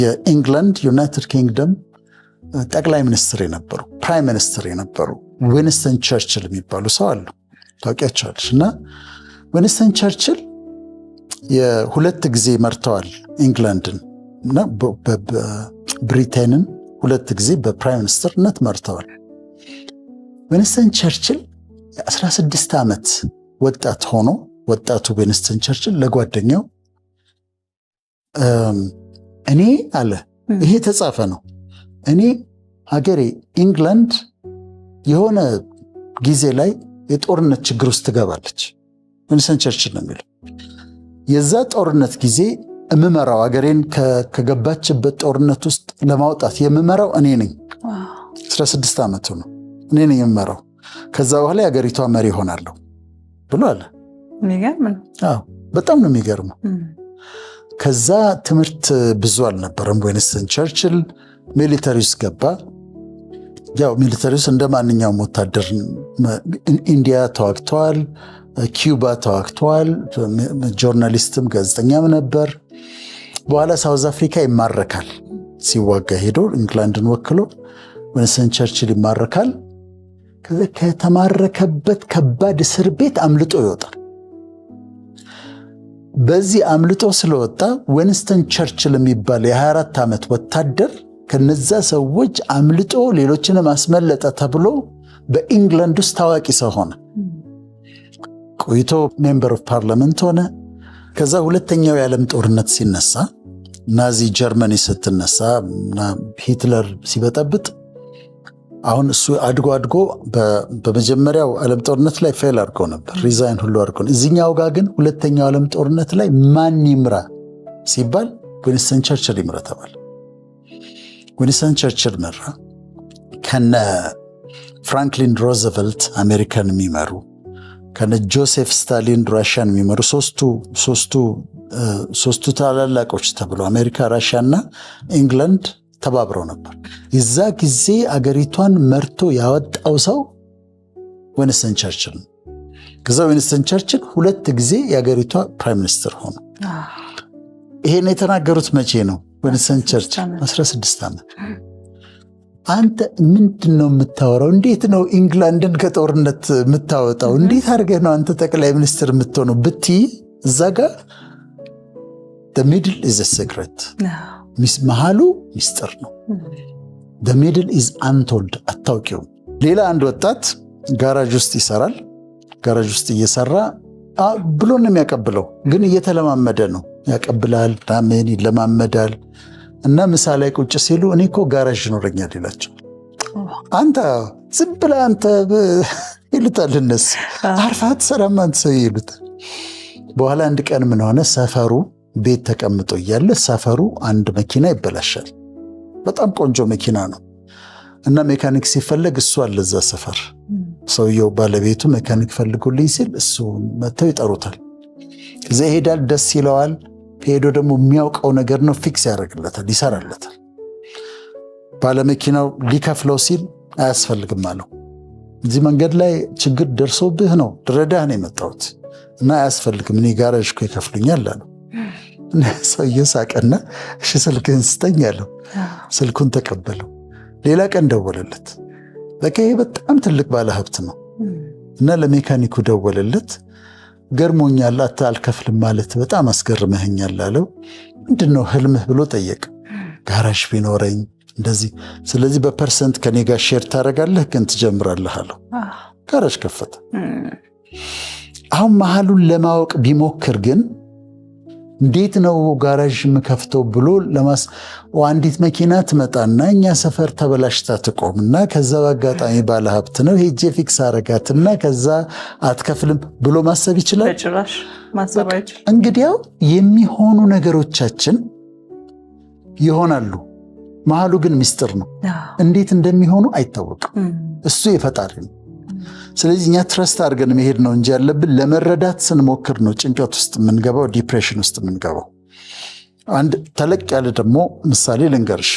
የኢንግላንድ ዩናይትድ ኪንግደም ጠቅላይ ሚኒስትር የነበሩ ፕራይም ሚኒስትር የነበሩ ዊንስተን ቸርችል የሚባሉ ሰው አሉ። ታውቂያቸዋለሽ? እና ዊንስተን ቸርችል የሁለት ጊዜ መርተዋል ኢንግላንድን እና ብሪቴንን ሁለት ጊዜ በፕራይም ሚኒስትርነት መርተዋል። ዊንስተን ቸርችል የ16 ዓመት ወጣት ሆኖ ወጣቱ ዊንስተን ቸርችል ለጓደኛው እኔ አለ፣ ይሄ ተጻፈ ነው፣ እኔ ሀገሬ ኢንግላንድ የሆነ ጊዜ ላይ የጦርነት ችግር ውስጥ ትገባለች። ዊንስተን ቸርችል ነው የሚለው። የዛ ጦርነት ጊዜ የምመራው ሀገሬን ከገባችበት ጦርነት ውስጥ ለማውጣት የምመራው እኔ ነኝ። 16 ዓመቱ ነው። እኔ ነኝ የምመራው። ከዛ በኋላ የሀገሪቷ መሪ ሆናለሁ ብሎ አለ። በጣም ነው የሚገርመው። ከዛ ትምህርት ብዙ አልነበረም። ዊንስተን ቸርችል ሚሊተሪ ውስጥ ገባ። ያው ሚሊተሪ ውስጥ እንደ ማንኛውም ወታደር ኢንዲያ ተዋግተዋል፣ ኪዩባ ተዋግተዋል። ጆርናሊስትም ጋዜጠኛም ነበር። በኋላ ሳውዝ አፍሪካ ይማረካል። ሲዋጋ ሄዶ ኢንግላንድን ወክሎ ዊንስተን ቸርችል ይማረካል። ከተማረከበት ከባድ እስር ቤት አምልጦ ይወጣል። በዚህ አምልጦ ስለወጣ ዊንስተን ቸርችል የሚባል የ24 ዓመት ወታደር ከነዛ ሰዎች አምልጦ ሌሎችንም አስመለጠ ተብሎ በኢንግላንድ ውስጥ ታዋቂ ሰው ሆነ። ቆይቶ ሜምበር ኦፍ ፓርላመንት ሆነ። ከዛ ሁለተኛው የዓለም ጦርነት ሲነሳ፣ ናዚ ጀርመኒ ስትነሳ እና ሂትለር ሲበጠብጥ፣ አሁን እሱ አድጎ በመጀመሪያው ዓለም ጦርነት ላይ ፌል አድርጎ ነበር፣ ሪዛይን ሁሉ አድርጎ። እዚህኛው ጋር ግን ሁለተኛው ዓለም ጦርነት ላይ ማን ይምራ ሲባል ዊንስተን ቸርችል ይምራ ተባለ። ዊንስተን ቸርችል መራ። ከነ ፍራንክሊን ሮዘቨልት አሜሪካን የሚመሩ ከነ ጆሴፍ ስታሊን ራሽያን የሚመሩ ሶስቱ ታላላቆች ተብሎ አሜሪካ፣ ራሽያ እና ኢንግላንድ ተባብረው ነበር። የዛ ጊዜ አገሪቷን መርቶ ያወጣው ሰው ዊንስተን ቸርችል ነው። ከዛ ዊንስተን ቸርችል ሁለት ጊዜ የአገሪቷ ፕራይም ሚኒስትር ሆኑ። ይሄን የተናገሩት መቼ ነው? ዊንስተን ቸርችል 16 ዓመት። አንተ ምንድን ነው የምታወራው? እንዴት ነው ኢንግላንድን ከጦርነት የምታወጣው? እንዴት አድርገህ ነው አንተ ጠቅላይ ሚኒስትር የምትሆነው ብትይ፣ እዛ ጋር the middle is a secret፣ መሃሉ ሚስጥር ነው። the middle is untold፣ አታውቂውም። ሌላ አንድ ወጣት ጋራጅ ውስጥ ይሰራል። ጋራጅ ውስጥ እየሰራ ብሎ ነው የሚያቀብለው፣ ግን እየተለማመደ ነው። ያቀብላል፣ ምን ይለማመዳል። እና ምሳ ላይ ቁጭ ሲሉ እኔ እኮ ጋራዥ ይኖረኛል ይላቸው። አንተ ዝም ብለህ አንተ ይሉታል እነሱ። አርፋት ሰላም አንተ ሰው ይሉታል። በኋላ አንድ ቀን ምን ሆነ፣ ሰፈሩ ቤት ተቀምጦ እያለ ሰፈሩ አንድ መኪና ይበላሻል። በጣም ቆንጆ መኪና ነው እና ሜካኒክ ሲፈለግ እሱ አለ እዛ ሰፈር። ሰውየው ባለቤቱ ሜካኒክ ፈልጉልኝ ሲል እሱ መጥተው ይጠሩታል። ከዛ ይሄዳል፣ ደስ ይለዋል። ሄዶ ደግሞ የሚያውቀው ነገር ነው፣ ፊክስ ያደርግለታል፣ ይሰራለታል። ባለመኪናው ሊከፍለው ሲል አያስፈልግም አለው። እዚህ መንገድ ላይ ችግር ደርሶብህ ነው ድረዳህ ነው የመጣሁት እና አያስፈልግም፣ እኔ ጋራዥ እኮ ይከፍሉኛል አለው። ሰውየው ሳቀና እሺ ስልክህን ስጠኝ አለው። ስልኩን ተቀበለው። ሌላ ቀን ደወለለት። በቃ ይሄ በጣም ትልቅ ባለሀብት ነው እና ለሜካኒኩ ደወለለት። ገርሞኛል፣ አልከፍልም ማለት በጣም አስገርመኸኛል አለው። ምንድነው ህልምህ ብሎ ጠየቅ። ጋራዥ ቢኖረኝ እንደዚህ፣ ስለዚህ በፐርሰንት ከኔ ጋር ሼር ታደርጋለህ ግን ትጀምራለህ አለው። ጋራዥ ከፈተ። አሁን መሃሉን ለማወቅ ቢሞክር ግን እንዴት ነው ጋራዥ የምከፍተው ብሎ አንዲት መኪና ትመጣና እኛ ሰፈር ተበላሽታ ትቆምና ከዛ በአጋጣሚ ባለሀብት ነው ሄጄ ፊክስ አረጋትና ከዛ አትከፍልም ብሎ ማሰብ ይችላል? እንግዲያው የሚሆኑ ነገሮቻችን ይሆናሉ። መሃሉ ግን ሚስጥር ነው። እንዴት እንደሚሆኑ አይታወቅም። እሱ የፈጣሪ ነው። ስለዚህ እኛ ትረስት አድርገን መሄድ ነው እንጂ ያለብን ለመረዳት ስንሞክር ነው ጭንቀት ውስጥ የምንገባው፣ ዲፕሬሽን ውስጥ የምንገባው። አንድ ተለቅ ያለ ደግሞ ምሳሌ ልንገርሽ።